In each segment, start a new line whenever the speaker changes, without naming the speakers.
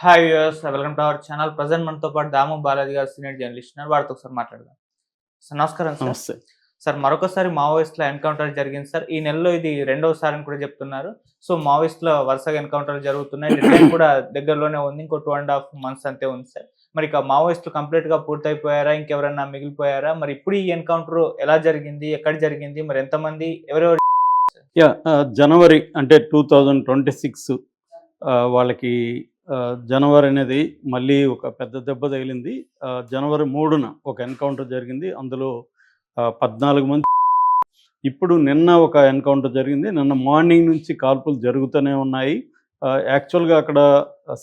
Hi viewers, welcome to our channel. Present మనతో పాటు దాము బాలాజీ గారు సీనియర్ జర్నలిస్ట్ ఉన్నారు. వారితో ఒకసారి మాట్లాడదాం. సార్ నమస్కారం సార్.
నమస్తే.
సార్ మరొకసారి మావోయిస్ట్‌ల ఎన్‌కౌంటర్ జరిగింది సార్. ఈ నెలలో ఇది రెండోసారి అని కూడా చెప్తున్నారు. సో మావోయిస్ట్‌ల వరుసగా ఎన్‌కౌంటర్‌లు జరుగుతున్నాయి. డెడ్‌లైన్ కూడా దగ్గరలోనే ఉంది. ఇంకో 2½ మంత్స్ అంతే ఉంది సార్. మరి ఇక మావోయిస్ట్‌లు కంప్లీట్‌గా పూర్తయిపోయారా? ఇంకెవరైనా మిగిలిపోయారా? మరి ఇప్పుడు ఈ ఎన్‌కౌంటర్ ఎలా జరిగింది? ఎక్కడ జరిగింది? మరి ఎంతమంది? ఎవరెవరు?
జనవరి అంటే 2026 వాళ్ళకి జనవరి అనేది మళ్ళీ ఒక పెద్ద దెబ్బ తగిలింది. జనవరి 3న ఒక ఎన్‌కౌంటర్ జరిగింది. అందులో 14 మంది. ఇప్పుడు నిన్న ఒక ఎన్‌కౌంటర్ జరిగింది. నిన్న మార్నింగ్ నుంచి కాల్పులు జరుగుతూనే ఉన్నాయి. యాక్చువల్‌గా అక్కడ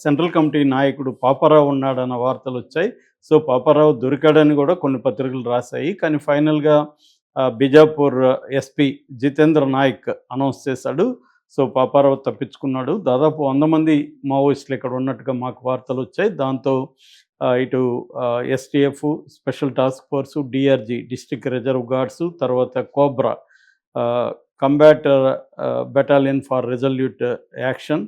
సెంట్రల్ కమిటీ నాయకుడు పాపారావు ఉన్నాడన్న వార్తలొచ్చాయి. సో, పాపారావు దొరికాడని కూడా కొన్ని పత్రికలు రాశాయి. కానీ ఫైనల్‌గా బిజాపూర్ ఎస్పీ జితేంద్ర నాయక్ అనౌన్స్ చేశాడు. సో, పాపారావు తప్పించుకున్నాడు. దాదాపు 100 మంది మావోయిస్టులు ఇక్కడ ఉన్నట్టుగా మాకు వార్తలొచ్చాయి. దాంతో ఇటు STF, special task force, DRG district reserve guards, తర్వాత cobra combat battalion for resolute action,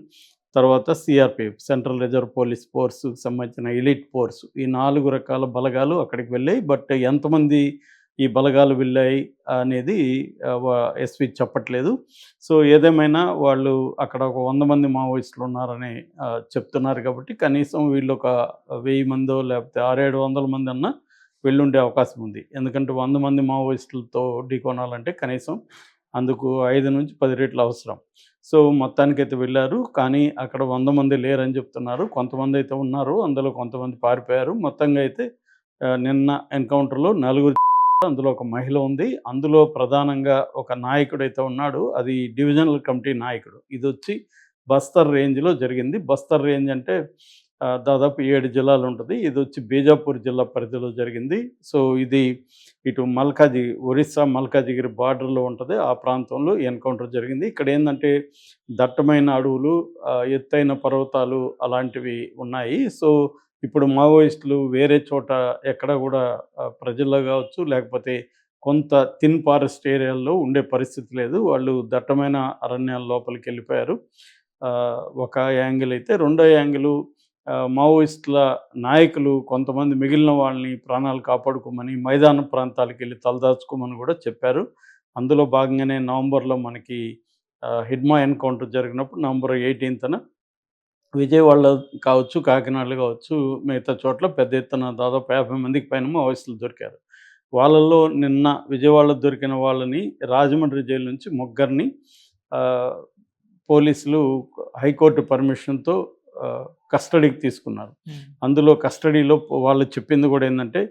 తర్వాత సిఆర్పిఎఫ్ సెంట్రల్ రిజర్వ్ పోలీస్ ఫోర్స్‌కి సంబంధించిన ఎలీట్ ఫోర్స్. ఈ 4 రకాల బలగాలు అక్కడికి వెళ్ళాయి. బట్ ఎంతమంది ఈ బలగాలు వెళ్ళాయి అనేది ఎస్పీ చెప్పట్లేదు. సో, ఏదేమైనా వాళ్ళు అక్కడ ఒక 100 మంది మావోయిస్టులు ఉన్నారని చెప్తున్నారు కాబట్టి కనీసం వీళ్ళు ఒక 1000 మందో లేకపోతే 600-700 మంది అన్నా వెళ్ళుండే అవకాశం ఉంది. ఎందుకంటే 100 మంది మావోయిస్టులతో ఢీకొనాలంటే కనీసం అందుకు 5-10 రెట్లు అవసరం. సో, మొత్తానికైతే వెళ్ళారు. కానీ అక్కడ 100 మంది లేరని చెప్తున్నారు. కొంతమంది అయితే ఉన్నారు. అందులో కొంతమంది పారిపోయారు. మొత్తంగా అయితే నిన్న ఎన్‌కౌంటర్‌లో నలుగురు, అందులో ఒక మహిళ ఉంది. అందులో ప్రధానంగా ఒక నాయకుడైతే ఉన్నాడు. అది డివిజనల్ కమిటీ నాయకుడు. ఇదొచ్చి బస్తర్ రేంజ్‌లో జరిగింది. బస్తర్ రేంజ్ అంటే దాదాపు 7 జిల్లాలు ఉంటది. ఇదొచ్చి బీజాపూర్ జిల్లా పరిధిలో జరిగింది. సో, ఇది ఇటు ఒరిస్సా మల్కాజిగిరి బార్డర్‌లో ఉంటది. ఆ ప్రాంతంలో ఈ ఎన్‌కౌంటర్ జరిగింది. ఇక్కడేందంటే దట్టమైన అడవులు, ఎత్తైన పర్వతాలు అలాంటివి ఉన్నాయి. సో, ఇప్పుడు మావోయిస్టులు వేరే చోట ఎక్కడ గూడా ప్రజల్లో గావచ్చు, లేకపోతే కొంత థిన్ ఫారెస్ట్ ఏరియాల్లో ఉండే పరిస్థితి లేదు. వాళ్ళు దట్టమైన అరణ్యాల లోపలికెళ్ళిపోయారు. ఒక యాంగిల్ అయితే. రెండో యాంగిలు మావోయిస్టుల నాయకులు కొంతమంది మిగిలిన వాళ్ళని ప్రాణాలు కాపాడుకోమని మైదాన ప్రాంతాలకెళ్ళి తలదాచుకోమని గూడా చెప్పారు. అందులో భాగంగానే నవంబర్‌లో మనకి హిడ్మా ఎన్‌కౌంటర్ జరిగినప్పుడు నవంబర్ 18న విజయవాడలో కావచ్చు, కాకినాడలో కావచ్చు, మిగతా చోట్ల పెద్ద ఎత్తున దాదాపు 50 మందికి పైన మావోయిస్టులు దొరికారు. వాళ్ళల్లో నిన్న విజయవాడలో దొరికిన వాళ్ళని రాజమండ్రి జైలు నుంచి ముగ్గురిని ఆహ్, పోలీసులు హైకోర్టు పర్మిషన్‌తో కస్టడీకి తీసుకున్నారు. అందులో కస్టడీలో వాళ్ళు చెప్పింది కూడా ఏందంటే,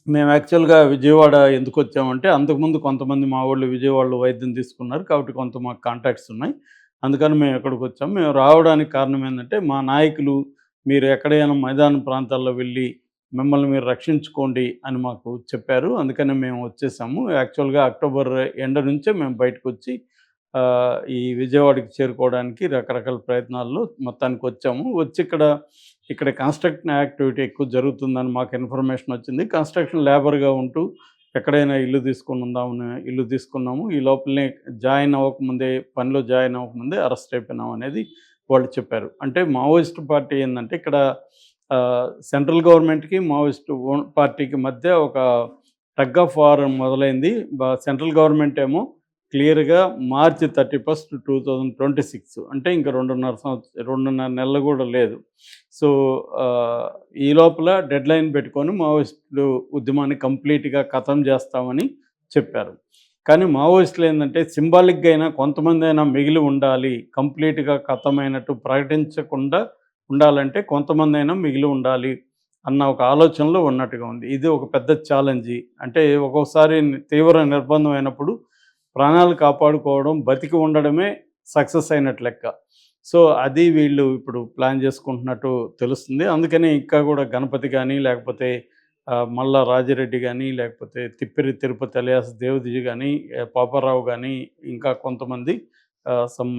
మేము యాక్చువల్‌గా విజయవాడ ఎందుకొచ్చామంటే, అంతకుముందు కొంతమంది మా వోళ్ళు విజయవాడలో వైద్యం తీసుకున్నారు. కాబట్టి కొంత మాకు కాంటాక్ట్స్ ఉన్నాయి. అందుకని మేము ఇక్కడికొచ్చాం. మేము రావడానికి కారణం ఏందంటే, మా నాయకులు మీరు ఎక్కడైనా మైదాన ప్రాంతాల్లో వెళ్ళి మిమ్మల్ని మీరు రక్షించుకోండి అని మాకు చెప్పారు. అందుకనే మేము వచ్చేసాము. యాక్చువల్‌గా అక్టోబర్ ఎండ్ నుంచే మేము బయటకొచ్చి ఈ విజయవాడకి చేరుకోవడానికి రకరకాల ప్రయత్నాల్లో మొత్తానికొచ్చాము. వచ్చి ఇక్కడ కన్‌స్ట్రక్షన్ యాక్టివిటీ ఎక్కువ జరుగుతుందని మాకు ఇన్ఫర్మేషన్ వచ్చింది. కన్‌స్ట్రక్షన్ లేబర్‌గా ఉంటూ ఎక్కడైనా ఇల్లు తీసుకున్నాము. ఈ లోపలనే పనిలో జాయిన్ అవ్వకముందే అరెస్ట్ అయిపోయినాం అనేది వాళ్ళు చెప్పారు. అంటే మావోయిస్ట్ పార్టీ ఏందంటే ఇక్కడ సెంట్రల్ గవర్నమెంట్‌కి, మావోయిస్ట్ పార్టీకి మధ్య ఒక టగ్ ఆఫ్ వార్ మొదలైంది. సెంట్రల్ గవర్నమెంట్ ఏమో క్లియర్‌గా మార్చి 31, 2026 అంటే ఇంక 2.5 నెలలు గూడా లేదు. సో, ఈ లోపల డెడ్‌లైన్ పెట్టుకొని మావోయిస్టులు ఉద్యమాన్ని కంప్లీట్‌గా ఖతం చేస్తామని చెప్పారు. కానీ మావోయిస్టులు ఏందంటే సింబాలిక్‌గా అయినా కొంతమందైనా మిగిలి ఉండాలి. కంప్లీట్‌గా ఖతమైనట్టు ప్రకటించకుండా ఉండాలంటే కొంతమందైనా మిగిలి ఉండాలి అన్న ఒక ఆలోచనలో ఉన్నట్టుగా ఉంది. ఇది ఒక పెద్ద ఛాలెంజి. అంటే ఒక్కోసారి తీవ్ర నిర్బంధం అయినప్పుడు ప్రాణాలు కాపాడుకోవడం, బతికి ఉండడమే సక్సెస్ అయినట్టు లెక్క. సో, అది వీళ్ళు ఇప్పుడు ప్లాన్ చేసుకుంటున్నట్టు తెలుస్తుంది. అందుకని ఇంకా గూడా గణపతి గానీ, లేకపోతే మల్లా రాజిరెడ్డి గానీ, లేకపోతే తిప్పిరి తిరుపతి అలియాస్ దేవదిజి గానీ, పాపారావు గానీ, ఇంకా కొంతమంది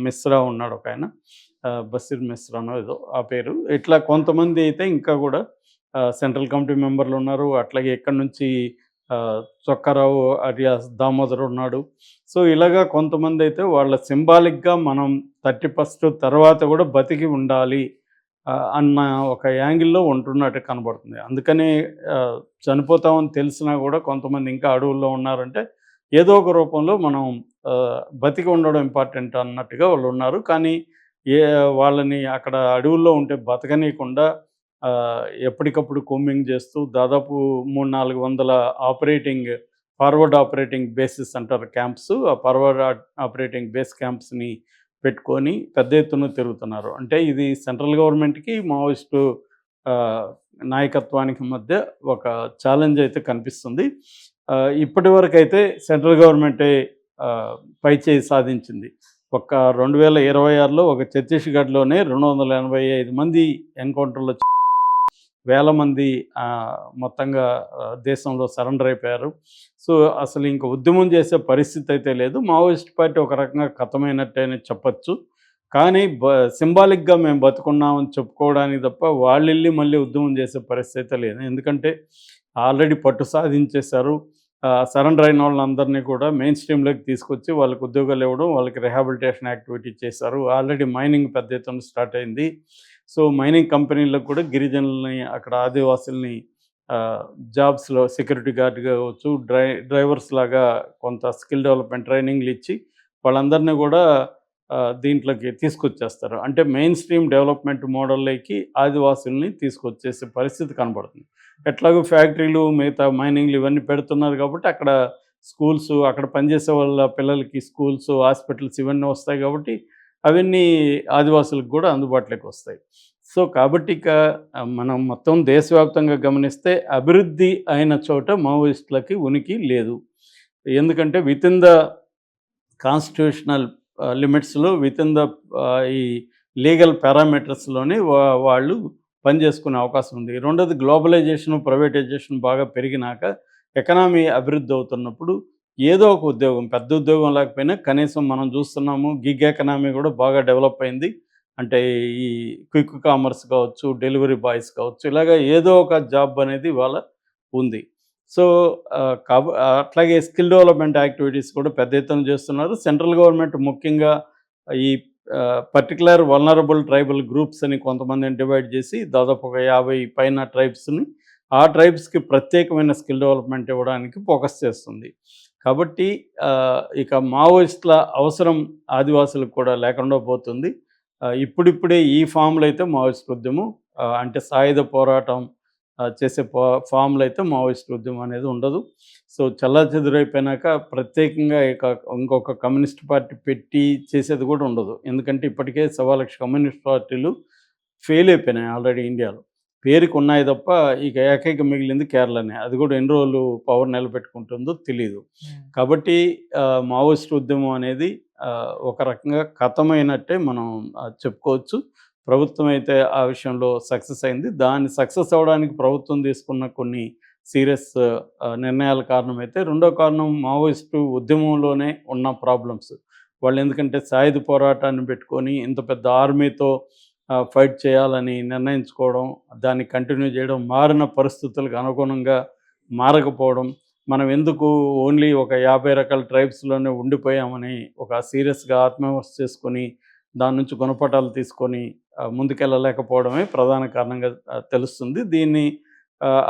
మిశ్రా ఉన్నాడు ఒకాయన. బషీర్ మిశ్రానో ఏదో ఆ పేరు. ఇట్లా కొంతమంది అయితే ఇంకా గూడా సెంట్రల్ కమిటీ మెంబర్లున్నారు. అట్లాగే ఇక్కడి నుంచి చొక్కారావు అలియాస్ దామోదర్ ఉన్నాడు. సో, ఇలాగా కొంతమందైతే వాళ్ళ సింబాలిక్‌గా మనం 31 తర్వాత గూడా బతికి ఉండాలి అన్న ఒక యాంగిల్లో ఉంటున్నట్టు కనబడుతుంది. అందుకని చనిపోతామని తెలిసినా కూడా కొంతమంది ఇంకా అడవుల్లో ఉన్నారంటే ఏదో ఒక రూపంలో మనం బతికి ఉండడం ఇంపార్టెంట్ అన్నట్టుగా వాళ్ళు ఉన్నారు. కానీ ఏ వాళ్ళని అక్కడ అడవుల్లో ఉంటే బతకనీయకుండా ఎప్పటికప్పుడు కూంబింగ్ చేస్తూ దాదాపు 300-400 ఫార్వర్డ్ ఆపరేటింగ్ బేసిస్ అంటారు క్యాంప్స్. ఆ ఫార్వర్డ్ ఆపరేటింగ్ బేస్ క్యాంప్స్‌ని పెట్టుకొని పెద్ద ఎత్తున తిరుగుతున్నారు. అంటే ఇది సెంట్రల్ గవర్నమెంట్‌కి, మావోయిస్టు ఆహ్, నాయకత్వానికి మధ్య ఒక ఛాలెంజ్ అయితే కనిపిస్తుంది. ఇప్పటివరకైతే సెంట్రల్ గవర్నమెంటే పైచేయి సాధించింది. ఒక 2026లో ఒక ఛత్తీస్‌గఢ్‌లోనే 285 మంది ఎన్‌కౌంటర్‌లో వేల మంది మొత్తంగా దేశంలో సరెండర్ అయిపోయారు. సో, అసలు ఇంక ఉద్యమం చేసే పరిస్థితి అయితే లేదు. మావోయిస్ట్ పార్టీ ఒక రకంగా ఖతమైనట్టేనే చెప్పచ్చు. కానీ సింబాలిక్‌గా మేము బతుకున్నామని చెప్పుకోవడానికి తప్ప వాళ్ళెళ్ళి మళ్ళీ ఉద్యమం చేసే పరిస్థితి అయితే లేదు. ఎందుకంటే ఆల్రెడీ పట్టు సాధించేశారు. సరెండర్ అయిన వాళ్ళందరినీ కూడా మెయిన్ స్ట్రీమ్‌లోకి తీసుకొచ్చి వాళ్ళకి ఉద్యోగాలు ఇవ్వడం, వాళ్ళకి రిహాబిలిటేషన్ యాక్టివిటీ చేశారు. ఆల్రెడీ మైనింగ్ పెద్ద ఎత్తున స్టార్ట్ అయింది. సో, మైనింగ్ కంపెనీలకు కూడా గిరిజనులని, అక్కడ ఆదివాసుల్ని జాబ్స్‌లో సెక్యూరిటీ గార్డ్‌గా కావచ్చు, డ్రైవర్స్ లాగా కొంత స్కిల్ డెవలప్‌మెంట్ ట్రైనింగ్‌లు ఇచ్చి వాళ్ళందరినీ కూడా దీంట్లోకి తీసుకొచ్చేస్తారు. అంటే మెయిన్ స్ట్రీమ్ డెవలప్‌మెంట్ మోడల్‌లోకి ఆదివాసుల్ని తీసుకొచ్చేసే పరిస్థితి కనబడుతుంది. ఎట్లాగో ఫ్యాక్టరీలు, మిగతా మైనింగ్‌లు ఇవన్నీ పెడుతున్నారు కాబట్టి అక్కడ స్కూల్స్, అక్కడ పనిచేసే వాళ్ళ పిల్లలకి స్కూల్స్, హాస్పిటల్స్ ఇవన్నీ వస్తాయి కాబట్టి అవన్నీ ఆదివాసులకు కూడా అందుబాటులోకి వస్తాయి. సో, కాబట్టి ఇక మనం మొత్తం దేశవ్యాప్తంగా గమనిస్తే అభివృద్ధి అయిన చోట మావోయిస్టులకి ఉనికి లేదు. ఎందుకంటే వితిన్ ద కాన్స్టిట్యూషనల్ లిమిట్స్‌లో, వితిన్ ద ఈ లీగల్ పారామీటర్స్‌లోనే వాళ్ళు పనిచేసుకునే అవకాశం ఉంది. రెండోది గ్లోబలైజేషను, ప్రైవేటైజేషన్ బాగా పెరిగినాక ఎకనామీ అభివృద్ధి అవుతున్నప్పుడు ఏదో ఒక ఉద్యోగం, పెద్ద ఉద్యోగం లేకపోయినా కనీసం మనం చూస్తున్నాము గిగ్ ఎకనామీ కూడా బాగా డెవలప్ అయింది. అంటే ఈ క్విక్ కామర్స్ కావచ్చు, డెలివరీ బాయ్స్ కావచ్చు, ఇలాగ ఏదో ఒక జాబ్ అనేది ఇవాళ ఉంది. సో, అట్లాగే స్కిల్ డెవలప్‌మెంట్ యాక్టివిటీస్ కూడా పెద్ద ఎత్తున చేస్తున్నారు. సెంట్రల్ గవర్నమెంట్ ముఖ్యంగా ఈ పర్టిక్యులర్ వల్నరబుల్ ట్రైబల్ గ్రూప్స్ అని కొంతమందిని డివైడ్ చేసి దాదాపు ఒక 50 పైన ట్రైబ్స్‌ని, ఆ ట్రైబ్స్‌కి ప్రత్యేకమైన స్కిల్ డెవలప్‌మెంట్ ఇవ్వడానికి ఫోకస్ చేస్తుంది. కాబట్టి ఇక మావోయిస్టుల అవసరం ఆదివాసులకు కూడా లేకుండా పోతుంది. ఇప్పుడిప్పుడే ఈ ఫామ్‌లో అయితే మావోయిస్ట్ ఉద్యమం అంటే సాయుధ పోరాటం చేసే ఫామ్‌లో అయితే మావోయిస్ట్ ఉద్యమం అనేది ఉండదు. సో, చెల్లాచెదురైపోయినాక ప్రత్యేకంగా ఇంకొక కమ్యూనిస్ట్ పార్టీ పెట్టి చేసేది కూడా ఉండదు. ఎందుకంటే ఇప్పటికే 1,00,000 కమ్యూనిస్ట్ పార్టీలు ఫెయిల్ అయిపోయినాయి ఆల్రెడీ ఇండియాలో. పేరుకు ఉన్నాయి తప్ప ఇక ఏకైక మిగిలింది కేరళనే. అది కూడా ఎన్ని రోజులు పవర్ నిలబెట్టుకుంటుందో తెలీదు. కాబట్టి మావోయిస్ట్ ఉద్యమం అనేది ఒక రకంగా ఖతమైనట్టే మనం చెప్పుకోవచ్చు. ప్రభుత్వం అయితే ఆ విషయంలో సక్సెస్ అయింది. దాన్ని సక్సెస్ అవ్వడానికి ప్రభుత్వం తీసుకున్న కొన్ని సీరియస్ నిర్ణయాల కారణమైతే, రెండో కారణం మావోయిస్టు ఉద్యమంలోనే ఉన్న ప్రాబ్లమ్స్. వాళ్ళు ఎందుకంటే సాయుధ పోరాటాన్ని పెట్టుకొని ఇంత పెద్ద ఆర్మీతో ఫైట్ చేయాలని నిర్ణయించుకోవడం, దాన్ని కంటిన్యూ చేయడం, మారిన పరిస్థితులకు అనుగుణంగా మారకపోవడం, మనం ఎందుకు ఓన్లీ ఒక 50 రకాల ట్రైబ్స్‌లోనే ఉండిపోయామని ఒక సీరియస్‌గా ఆత్మవిమర్శ చేసుకొని, దాని నుంచి గుణపాఠాలు తీసుకొని ముందుకెళ్ళలేకపోవడమే ప్రధాన కారణంగా తెలుస్తుంది. దీన్ని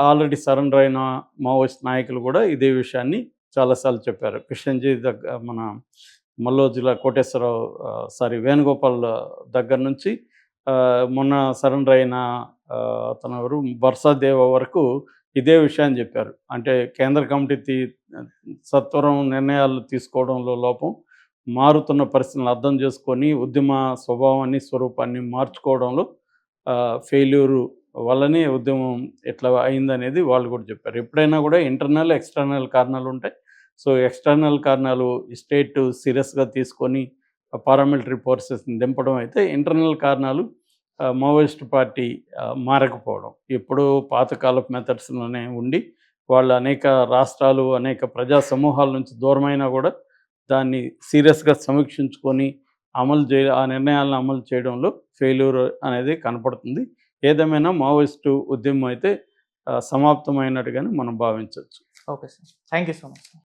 ఆల్రెడీ సరెండర్ అయిన మావోయిస్ట్ నాయకులు కూడా ఇదే విషయాన్ని చాలాసార్లు చెప్పారు. కృష్ణంజీ మన మల్లోజుల కోటేశ్వరరావు వేణుగోపాల్ దగ్గర నుంచి మొన్న సరెండర్ అయిన అతను ఎవరు బర్సాదేవ వరకు ఇదే విషయాన్ని చెప్పారు. అంటే కేంద్ర కమిటీ సత్వరం నిర్ణయాలు తీసుకోవడంలో లోపం, మారుతున్న పరిస్థితులను అర్థం చేసుకొని ఉద్యమ స్వభావాన్ని, స్వరూపాన్ని మార్చుకోవడంలో ఫెయిల్యూరు వల్లనే ఉద్యమం ఇట్లా అయిందనేది వాళ్ళు కూడా చెప్పారు. ఎప్పుడైనా కూడా ఇంటర్నల్, ఎక్స్టర్నల్ కారణాలు ఉంటాయి. సో, ఎక్స్టర్నల్ కారణాలు స్టేట్ సీరియస్‌గా తీసుకొని పారామిలిటరీ ఫోర్సెస్‌ని దింపడం అయితే, ఇంటర్నల్ కారణాలు మావోయిస్ట్ పార్టీ మారకపోవడం. ఎప్పుడూ పాతకాలపు మెథడ్స్‌లోనే ఉండి వాళ్ళు అనేక రాష్ట్రాలు, అనేక ప్రజా సమూహాల నుంచి దూరమైనా కూడా దాన్ని సీరియస్‌గా సమీక్షించుకొని ఆ నిర్ణయాలను అమలు చేయడంలో ఫెయిల్యూర్ అనేది కనపడుతుంది. ఏదేమైనా మావోయిస్టు ఉద్యమం అయితే సమాప్తమైనట్టుగానే మనం భావించవచ్చు.
Okay sir. Thank you so much.